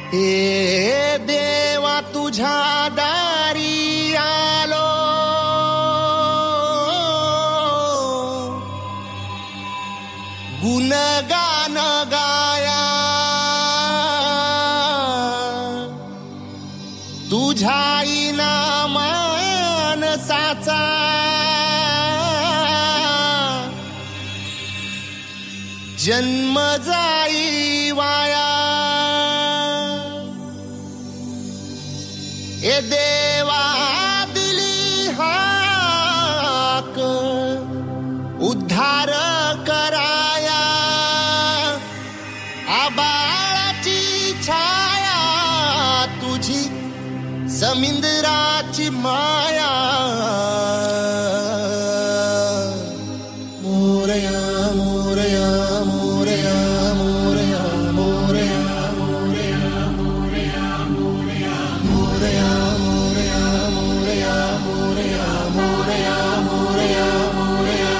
हे देवा तुझ्या दारी आलो, गुणगान गाया तुझ्या इनामानसाचा, जन्म जाई वाया। ए देवा दिली हाक उद्धार कराया, आबाळाची छाया तुझी समिंदराची माया। मोरया मोरया मोरया मोरया मोरया मोरया मोरया मोरया मोरया मोरया मोरया मोरया मोरया मोरया मोरया।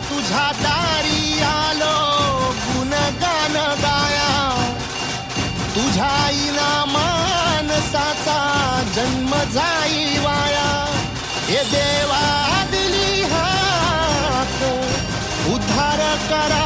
तुझ्या दारी आलो, गुणगान गाया तुझ्या इनामानसाचा, जन्म जाई वाया। हे देवा दिली हाक उद्धार करा,